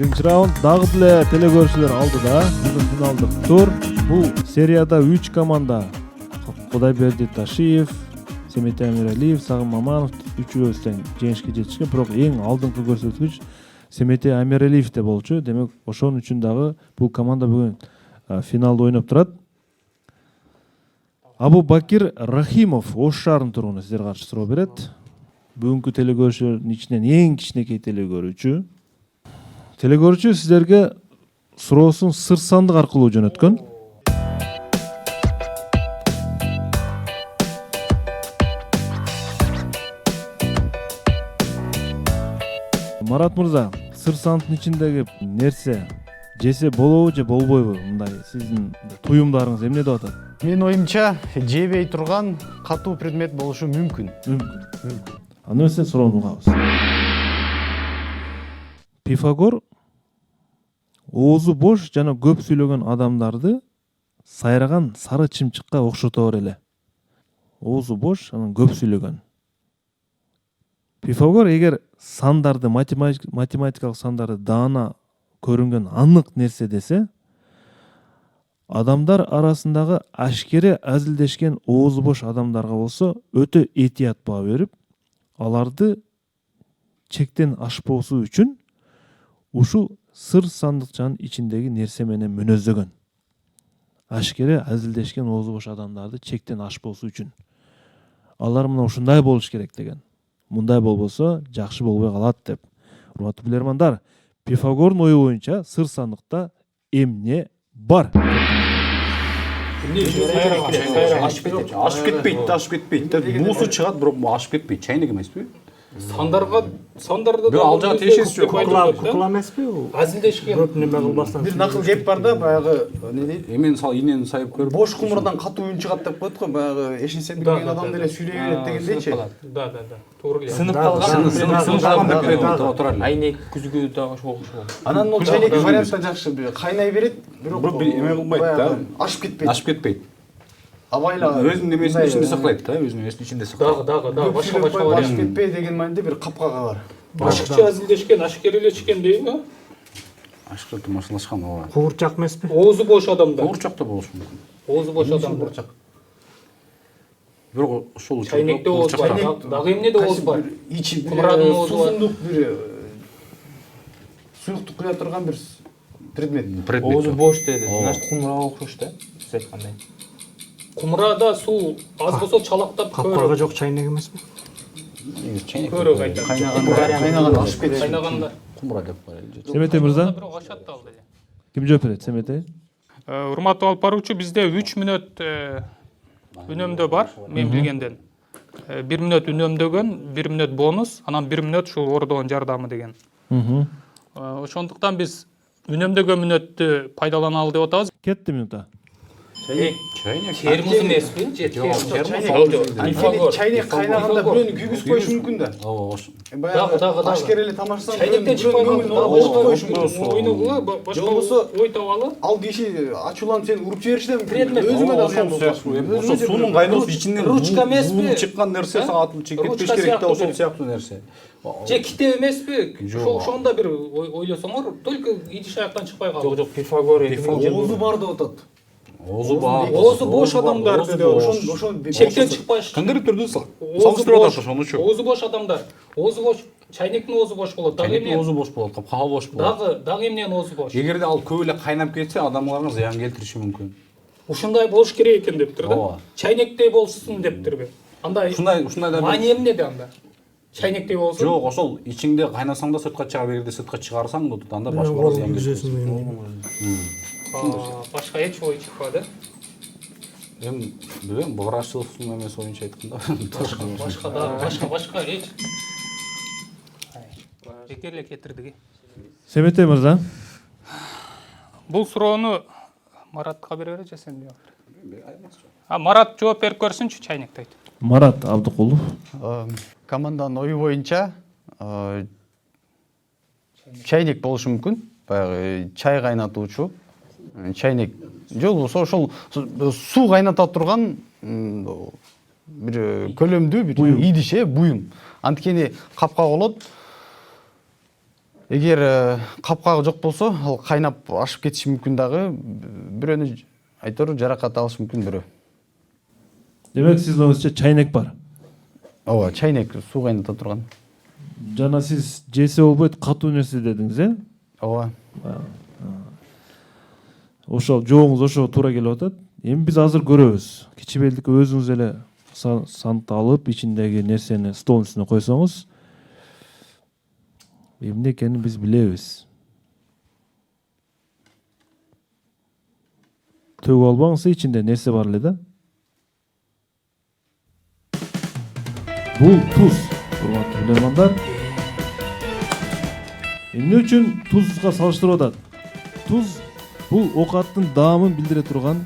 Биринчи раунд дагы деле телекөрүүчүлөр алдыда. Бүгүн финалдык тур. Бул серияда 3 команда. Кудайберди Ташиев, Семетей Амиралиев, Сагым Маманов үчөөсүнөн жеңишке жетишкен. Бирок эң алдыңкы көрсөткүч Семетей Амиралиевде болчу. Демек, ошон үчүн дагы бул команда бүгүн финалда ойноп турат. Абу Бакир Рахимов Ош шаарынын тургуну сиздерге каршы суроо берет. Бүгүнкү телекөрүүчүлөрдүн ичинен эң кичинекей телекөрүүчү. Телекөрүүчү сиздерге суроосун сыр сандык аркылуу жөнөткөн. Марат мырза, сыр сандыктын ичиндеги нерсе жесе болобу же болбойбу? Мындай сиздин туюмдарыңыз эмне деп атат? Мен оюмча жебей турган катуу предмет болушу мүмкүн. Мүмкүн. Аны эмесе суроону угабыз. Пифагор оозу бош жана көп сүйлөгөн адамдарды сайраган сары чымчыкка окшотобор эле. Оозу бош, анан көп сүйлөгөн. Пифагор эгер сандарды, математикалык сандарды даана көрүнгөн анык нерсе десе, адамдар арасындагы ашкере азилдешкен оозу бош адамдарга болсо өтө этият баа берип, аларды чектен ашпоосу үчүн ушул сыр сандыкчанын ичиндеги нерсе менен мүнөздөгөн. Ашкере азилдешкен оозу бош адамдарды чектен ашпоосу үчүн. Алар мына ушундай болуш керек деген. Мындай болбосо жакшы болбой калат деп. Урматтуу билермандар, Пифагордун ою боюнча сыр сандыкта эмне бар? Ашып кетпейт. Буусу чыгат, бирок ашып кетпейт. Чайнек эмеспи? Сандарда да ал жагы тиешеси жок. Кукла эмеспи бул? Азилдешкен. Көп неме кылбастан. Бир накыл кеп бар да, баягы эмне дейт? Эмен сал инени сайып көрүп. Бош кумурдан катуу үн чыгат деп коет го, баягы эшинсе билген адам деле сүйлөй берет дегендейчи. Да. Туура эле. Сынып калган деп айтып отурар эле. Айнек күзгү дагы ошого. Анан ол чайнек вариантта жакшы, кайнай берет, бирок бир эме кылбайт да. Ашып кетпейт. Ашып кетпейт. Абайла Өзүнүн немесинин ичинде сактайт да, өзүнүн эмесинин ичинде сактайт. Дагы башка ашып вариант. кетпей деген маанидә бир капкага бар. Ашыкча азилдешкен, ашкерелешкен дейби? Ашыкча тумашалашкан ооба. Куурчак эмеспи? Оозу бош адамдар. Куурчак да болушу мүмкүн. Оозу бош адамдар. Бирок ошол Чайнекте ооз бар. Дагы эмнеде ооз бар? Ичи Кумрадын оозу бар. сусундук бир суюкту куя турган бир предмет. Оозу бош деди. Значит, кумрага окшош да. Сиз айткандай. Кумрада суу аз болсо чалактап капкага жок чайнек эмеспи? Чайнек. көрөк айтат. Кайнаган ашып кетет. Кайнаганда. Кумра деп бар эле. Семетей мырза, Бирок ашат да ал деле. ким жооп берет? Семетей? Урматтуу алып баруучу, бизде 3 мүнөт үнөмдөө бар, мен билгенден. 1 мүнөт үнөмдөгөн, 1 мүнөт бонус, анан 1 мүнөт ушул ордогон жардамы деген. Ошондуктан биз үнөмдөгөн мүнөттү пайдаланалы деп атабыз. Кетти минута. Термос эмеспи? Же Пифагор. Чайнек кайнаганда бирөөнү күйгүзүп коюшу мүмкүн да. Ооба. Баягы ашкер эле тамашасаң, чайнектен чыкпай ошто коюшу мүмкүн. Ойногула башка ой табалы. Ал киши ачууланып сени уруп жибериши да мүмкүн. Өзүңө да зыян болот. Ошо суунун кайноосу ичинен Ручка эмеспи? Чыккан нерсе сага атылып чыгып кетпеш керек да, ошол сыяктуу нерсе. Же китеп эмеспи? Ошондо бир ойлосоңор, только идиш аяктан чыкпай калды. Жок, Пифагор Оозу бар деп атат. Оозу бар. Оозу бош адамдар деди. Ошон Чектен чыкпай. Кандай түрдө салыштырып атат ошону. Оозу бош адамдар. Оозу бош, чайнектин оозу бош болот. Дагы Чайнектин эмне? оозу бош болот, капкага бош болот. Дагы эмненин оозу бош? Эгерде ал көп эле кайнап кетсе, адамдарга зыян келтириши мүмкүн. Ушундай болуш керек экен дептир да. Ооба. Чайнектей болсун дептирби? Андай Ушундай да маани эмнеде анда? Чайнектей болсун. жок, ошол ичиңде кайнасаң да сыртка чыга берди, сыртка чыгарсаң да анда башкаларга зыян келтирет. Башка эч ой чыкпады. Эми билбейм, Бограшевдун эмеси боюнча айтканда. Башка эч. Бекер эле кетирдик. Семетей мырза, Бул суроону Маратка бере бере же сен жооп. Марат жооп берип көрсүнчү, чайнекти айт. Марат Абдыкулов. Команданын ою боюнча чайнек болушу мүмкүн. Баягы чай кайнатуучу чайнек. Же болбосо ошол суу кайната турган бир көлөмдүү бир идиш, буюм. Анткени капка болот. эгер капкагы жок болсо ал кайнап ашып кетиши мүмкүн дагы, бирөөнү айтор жаракат алышы мүмкүн бирөө. Демек сиздин оюңузча чайнек бар. Ооба, чайнек суу кайната турган. Жана сиз жесе болбойт катуу нерсе дедиңиз, Ооба. Ошол жооңуз ошого туура келип атат. Эми биз азыр көрөбүз. Кичибелдик өзүңүз эле сандык алып, ичиндеги нерсени столдун үстүнө койсоңуз, эмне экенин биз билебиз. Төгүп албаңыз, ичинде нерсе бар эле да. Бул туз, урматтуу билермандар. Эмне үчүн тузга салыштырып атат? Туз бул оокаттын даамын билдире турган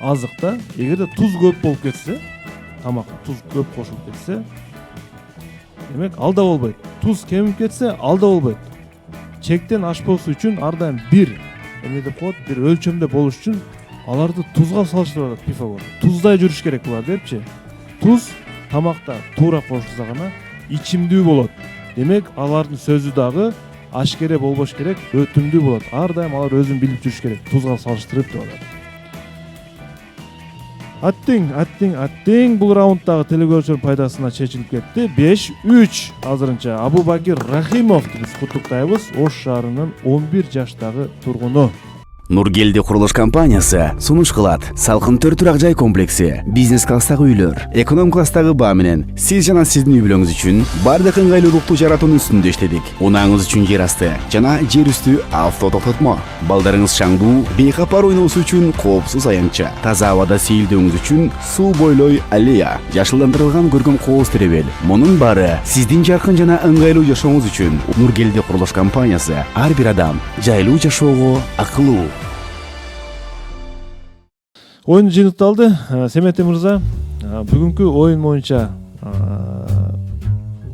азык да. Эгерде туз көп болуп кетсе, тамакка туз көп кошулуп кетсе, демек ал да болбойт. Туз кемип кетсе, ал да болбойт. Чектен ашпоосу үчүн ар дайым бир эме деп коет, бир өлчөмдө болуш үчүн аларды тузга салыштырып атат Пифагор. Туздай жүрүш керек булар депчи. Туз тамакта туура кошулса гана ичимдүү болот. Демек алардын сөзү дагы ашкере болбош керек, өтүмдүү болот. Ар дайым алар өзүн билип жүрүш керек. Тузга салыштырып деп атат. Аттиң бул раундтагы телекөрүүчүлөр пайдасына чечилип кетти. 5-3 азырынча Абубакир Рахимовду биз куттуктайбыз. Ош шаарынын 11 жаштагы тургуну. Нургелди курулуш компаниясы сунуш кылат. Салкын төр турак жай комплекси, бизнес класстагы үйлөр, эконом класстагы баа менен сиз жана сиздин үй бүлөңүз үчүн бардык ыңгайлуулукту жаратуунун үстүндө иштедик. Унааңыз үчүн жер асты жана жер үстү авто токтотмо. Балдарыңыз шаңдуу, бейкапар ойносу үчүн коопсуз аянтча. Таза абада сейилдөөңүз үчүн суу бойлой аллея, жашылдандырылган көркөм кооз теребел. Мунун баары сиздин жаркын жана ыңгайлуу жашооңуз үчүн. Нургелди курулуш компаниясы ар бир адам жайлуу жашоого акылуу. Oyun жыйынталды. Семете мырза, бүгүнкү оюн боюнча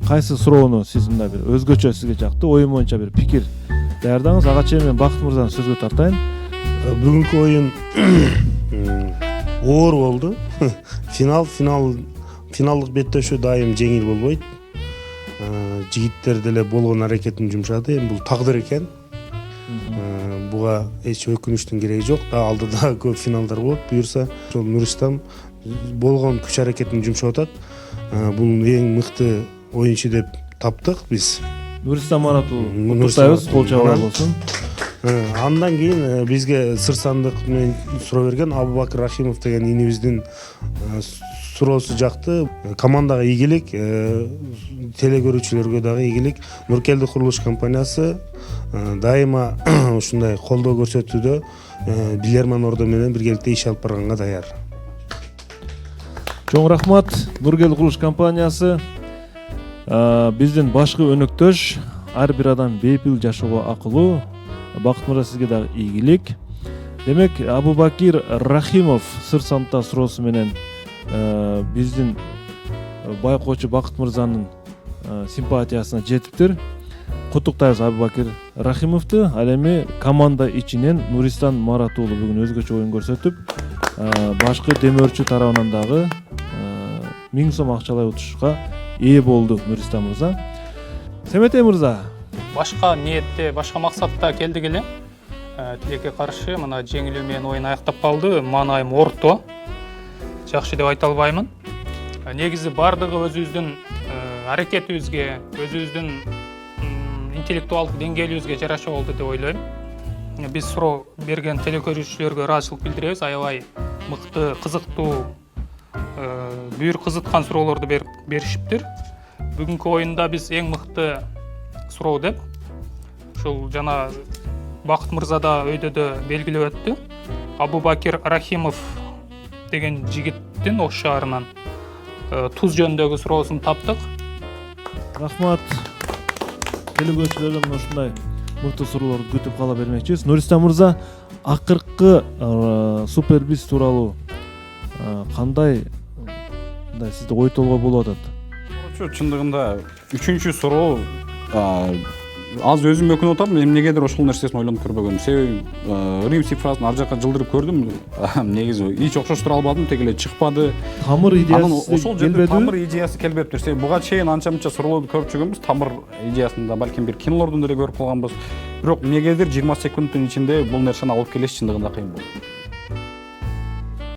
кайсы суроону сиз мына бир өзгөчө сизге жакты оюн боюнча бир пикир даярдаңыз. Ага чейин мен Бакыт мырзаны сөзгө тартайын. Бүгүнкү оюн оор болду. Финалдык беттешүү дайым жеңил болбойт. Жигиттер деле болгон аракетин жумшады. Эми бул тагдыр экен. Буга эч өкүнүштүн кереги жок. Алдыда көп финалдар болот. Буюрса, ошол Нуристан болгон күч аракетин жумшап атат. Бул эң мыкты оюнчу деп таптык биз. Нуристан Маратулу куттуктайбыз, кол чабуулар болсун. Андан кийин бизге сыр сандык менен суроо берген Абубакир Рахимов деген инибиздин суроосу жакты. Командага ийгилик, телекөрүүчүлөргө дагы ийгилик. Нургелди курулуш компаниясы дайыма ушундай колдоо көрсөтүүдө билерман ордо менен биргеликте иш алып барганга даяр. Чоң рахмат. Нургелди курулуш компаниясы биздин башкы өнөктөш, ар бир адам бейпил жашоого акылуу. Бакыт мырза, сизге дагы ийгилик. Демек, Абубакир Рахимов сыр сандыкта суроосу менен биздин байкоочу Бакыт мырзанын симпатиясына жетиптир. Куттуктайбыз Абубакир Рахимовду. Ал эми команда ичинен Нуристан Маратулу бүгүн өзгөчө оюн көрсөтүп, башкы демөөрчү тарабынан дагы 1000 сом акчалай утушка ээ болду Нуристан мырза. Семете мырза, Башка ниетте, башка максатта келдик эле. Тилекке каршы мына жеңилүү менен оюн аяктап калды. Маанайым орто. Жакшы деп айта албаймын. Негизи бардыгы өзүбүздүн аракетибизге, өзүбүздүн интеллектуалдык деңгээлибизге жараша болду деп ойлойм. Биз суроо берген телекөрүүчүлөргө ыраазычылык билдиребиз. Аябай мыкты, кызыктуу, бүйүр кызыткан суроолорду беришиптир. Бүгүнкү оюнда биз эң мыкты суроо деп ушул жана Бакыт мырза да өйдөдө белгилеп өттү. Абубакир Рахимов деген жигиттин Ош шаарынан туз жөнүндөгү суроосун таптык. рахмат. Телекөрүүчүлөрдөн ушундай мыкты суроолорду күтүп кала бермекчибиз. Нуристан мырза, акыркы супербиз тууралуу кандай сизде ой толгой болуп атат? Чындыгында 3-суроо аз өзүм өкүнүп атам, эмнегедир ошол нерсесин ойлонуп көрбөгөнмүн. Себеби Рим цифрасын ар жакка жылдырып көрдүм, негизи эч окшоштура албадым, тег эле чыкпады. Тамыр Анан идеясы ошол жерде келбедиби? тамыр идеясы келбептир. Себеби буга чейин анча мынча суроолорду көрүп жүргөнбүз, тамыр идеясында балким бир кинолордон деле көрүп калганбыз. Бирок эмнегедир 20 секундтун ичинде бул нерсени алып келиш чындыгында кыйын болду.